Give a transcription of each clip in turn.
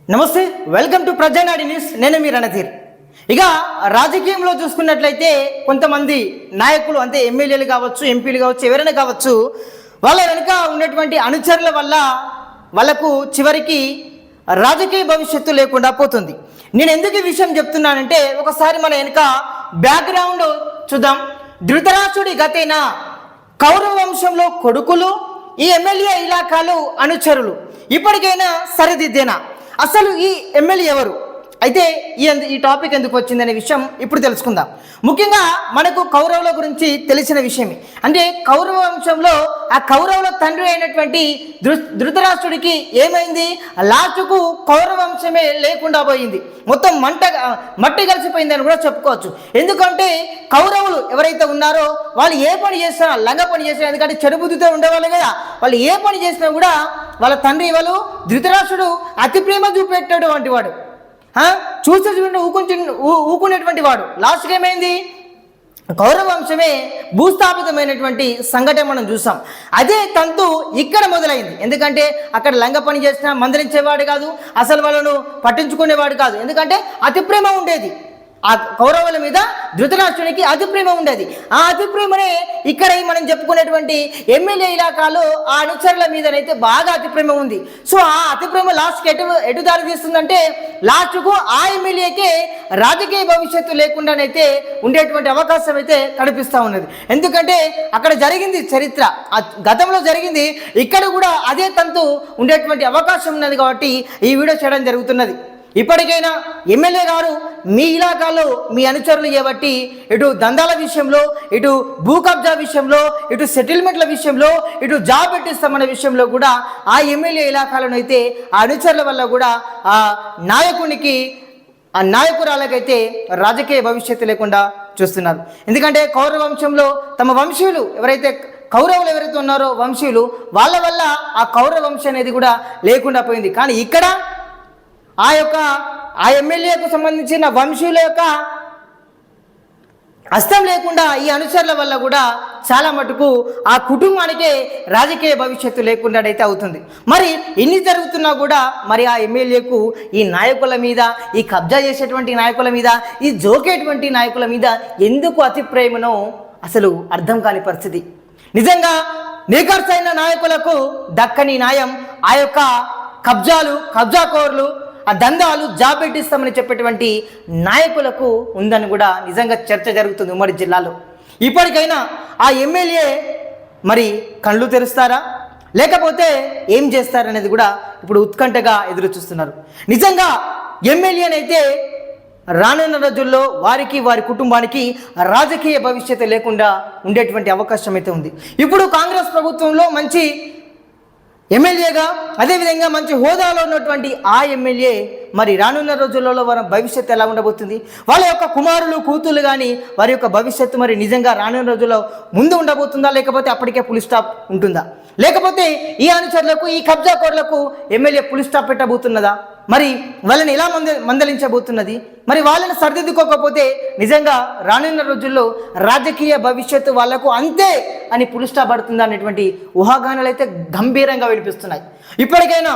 నమస్తే, welcome to ప్రజానాడి news. నేను మీ రణధీర్. ఇక రాజకీయంలో చూసుకున్నట్లయితే కొంతమంది నాయకులు అంటే ఎమ్మెల్యేలు కావచ్చు, ఎంపీలు కావచ్చు, ఎవరైనా కావచ్చు, వాళ్ళ వెనుక ఉన్నటువంటి అనుచరుల వల్ల వాళ్ళకు చివరికి రాజకీయ భవిష్యత్తు లేకుండా పోతుంది. నేను ఎందుకు ఈ విషయం చెప్తున్నానంటే ఒకసారి మన వెనుక బ్యాక్గ్రౌండ్ చూద్దాం. ధృతరాష్ట్రుడి గతేన కౌరవ వంశంలో కొడుకులు, ఈ ఎమ్మెల్యే ఇలాకాలు అనుచరులు. ఇప్పటికైనా సరిదిద్దేనా? అసలు ఈ ఎమ్మెల్యే ఎవరు? అయితే ఈ టాపిక్ ఎందుకు వచ్చిందనే విషయం ఇప్పుడు తెలుసుకుందాం. ముఖ్యంగా మనకు కౌరవుల గురించి తెలిసిన విషయమే. అంటే కౌరవ వంశంలో ఆ కౌరవుల తండ్రి అయినటువంటి ధృతరాష్ట్రుడికి ఏమైంది? లాస్ట్కు కౌరవ వంశమే లేకుండా పోయింది, మొత్తం మట్టి కలిసిపోయిందని కూడా చెప్పుకోవచ్చు. ఎందుకంటే కౌరవులు ఎవరైతే ఉన్నారో వాళ్ళు ఏ పని చేసినా లంగ పని చేసినా, ఎందుకంటే చెడు బుద్ధితో ఉండేవాళ్ళు కదా, వాళ్ళు ఏ పని చేసినా కూడా వాళ్ళ తండ్రి వాళ్ళు ధృతరాష్ట్రుడు అతి ప్రేమ చూపెట్టేటువంటి వాడు, చూస్తే చూడండి ఊకునేటువంటి వాడు. లాస్ట్కి ఏమైంది? కౌరవ వంశమే భూస్థాపితమైనటువంటి సంఘటన మనం చూసాం. అదే తంతు ఇక్కడ మొదలైంది. ఎందుకంటే అక్కడ లంగ పని చేసినా మందలించేవాడు కాదు, అసలు వాళ్ళను పట్టించుకునేవాడు కాదు. ఎందుకంటే అతి ప్రేమ ఉండేది ఆ కౌరవుల మీద, ధృతరాష్ట్రునికి అతి ప్రేమ ఉండేది. ఆ అతి ప్రేమనే ఇక్కడ మనం చెప్పుకునేటువంటి ఎమ్మెల్యే ఇలాకాలో ఆ అనుచరుల మీదనైతే బాగా అతి ప్రేమ ఉంది. సో ఆ అతి ప్రేమ లాస్ట్కి ఎటు దారి తీస్తుందంటే లాస్ట్కు ఆ ఎమ్మెల్యేకే రాజకీయ భవిష్యత్తు లేకుండానైతే ఉండేటువంటి అవకాశం అయితే కనిపిస్తూ ఉన్నది. ఎందుకంటే అక్కడ జరిగింది చరిత్ర, గతంలో జరిగింది, ఇక్కడ కూడా అదే తంతు ఉండేటువంటి అవకాశం ఉన్నది. కాబట్టి ఈ వీడియో చేయడం జరుగుతున్నది. ఇప్పటికైనా ఎమ్మెల్యే గారు మీ ఇలాకాలో మీ అనుచరులు చేయబట్టి ఇటు దందాల విషయంలో, ఇటు భూ కబ్జా విషయంలో, ఇటు సెటిల్మెంట్ల విషయంలో, ఇటు జాబ్ పెట్టిస్తామన్న విషయంలో కూడా ఆ ఎమ్మెల్యే ఇలాకాలను అయితే ఆ అనుచరుల వల్ల కూడా ఆ నాయకునికి, ఆ నాయకురాలకైతే రాజకీయ భవిష్యత్తు లేకుండా చూస్తున్నారు. ఎందుకంటే కౌరవ వంశంలో తమ వంశీయులు ఎవరైతే కౌరవులు ఎవరైతే ఉన్నారో వంశీయులు, వాళ్ళ వల్ల ఆ కౌరవ వంశం అనేది కూడా లేకుండా పోయింది. కానీ ఇక్కడ ఆ ఎమ్మెల్యేకు సంబంధించిన వంశీయుల యొక్క హస్తం లేకుండా ఈ అనుచరుల వల్ల కూడా చాలా మటుకు ఆ కుటుంబానికే రాజకీయ భవిష్యత్తు లేకుండా అయితే అవుతుంది. మరి ఇన్ని జరుగుతున్నా కూడా మరి ఆ ఎమ్మెల్యేకు ఈ నాయకుల మీద, ఈ కబ్జా చేసేటువంటి నాయకుల మీద, ఈ జోకేటువంటి నాయకుల మీద ఎందుకు అతి ప్రేమనో అసలు అర్థం కాని పరిస్థితి. నిజంగా నీకర్సైన నాయకులకు దక్కని న్యాయం ఆ యొక్క కబ్జాకోర్లు, ఆ దందాలు, జాబ్ పెట్టిస్తామని చెప్పేటువంటి నాయకులకు ఉందని కూడా నిజంగా చర్చ జరుగుతుంది ఉమ్మడి జిల్లాలో. ఇప్పటికైనా ఆ ఎమ్మెల్యే మరి కళ్ళు తెరుస్తారా, లేకపోతే ఏం చేస్తారనేది కూడా ఇప్పుడు ఉత్కంఠగా ఎదురు చూస్తున్నారు. నిజంగా ఎమ్మెల్యేనైతే రానున్న రోజుల్లో వారికి, వారి కుటుంబానికి రాజకీయ భవిష్యత్తు లేకుండా ఉండేటువంటి అవకాశం అయితే ఉంది. ఇప్పుడు కాంగ్రెస్ ప్రభుత్వంలో మంచి ఎమ్మెల్యేగా, అదేవిధంగా మంచి హోదాలో ఉన్నటువంటి ఆ ఎమ్మెల్యే మరి రానున్న రోజులలో వారి భవిష్యత్తు ఎలా ఉండబోతుంది? వాళ్ళ యొక్క కుమారులు, కూతుళ్ళు కానీ వారి యొక్క భవిష్యత్తు మరి నిజంగా రానున్న రోజుల్లో ముందు ఉండబోతుందా, లేకపోతే అప్పటికే పులి స్టాప్ ఉంటుందా? లేకపోతే ఈ అనుచరులకు, ఈ కబ్జాకోర్లకు ఎమ్మెల్యే పులి స్టాప్ పెట్టబోతున్నదా? మరి వాళ్ళని ఎలా మందలించబోతున్నది? మరి వాళ్ళని సరిదిద్దుకోకపోతే నిజంగా రానున్న రోజుల్లో రాజకీయ భవిష్యత్తు వాళ్లకు అంతే అని పులి స్టాప్ పడుతుందా అనేటువంటి ఊహాగానాలు అయితే గంభీరంగా వినిపిస్తున్నాయి. ఇప్పటికైనా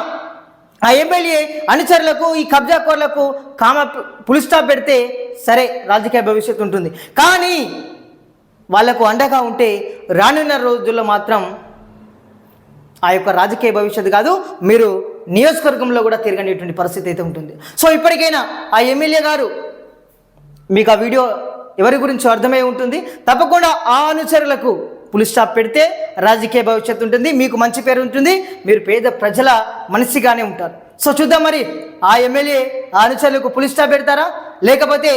ఆ ఎమ్మెల్యే అనుచరులకు, ఈ కబ్జాకోర్లకు పులి స్టాప్ పెడితే సరే రాజకీయ భవిష్యత్తు ఉంటుంది. కానీ వాళ్లకు అండగా ఉంటే రానున్న రోజుల్లో మాత్రం ఆ యొక్క రాజకీయ భవిష్యత్తు కాదు, మీరు నియోజకవర్గంలో కూడా తిరగనేటువంటి పరిస్థితి అయితే ఉంటుంది. సో ఇప్పటికైనా ఆ ఎమ్మెల్యే గారు, మీకు ఆ వీడియో ఎవరి గురించి అర్థమై ఉంటుంది. తప్పకుండా ఆ అనుచరులకు పులి స్టాప్ పెడితే రాజకీయ భవిష్యత్తు ఉంటుంది, మీకు మంచి పేరు ఉంటుంది, మీరు పేద ప్రజల మనిషిగానే ఉంటారు. సో చూద్దాం మరి ఆ ఎమ్మెల్యే ఆ అనుచరులకు పులి స్టాప్ పెడతారా, లేకపోతే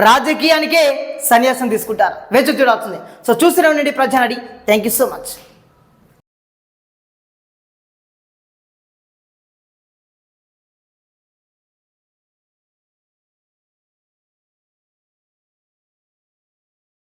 రాజకీయానికే సన్యాసం తీసుకుంటారా? వేచి చూడాల్సిందే. సో చూస్తూనే ఉండండి Prajanadi. Thank you so much.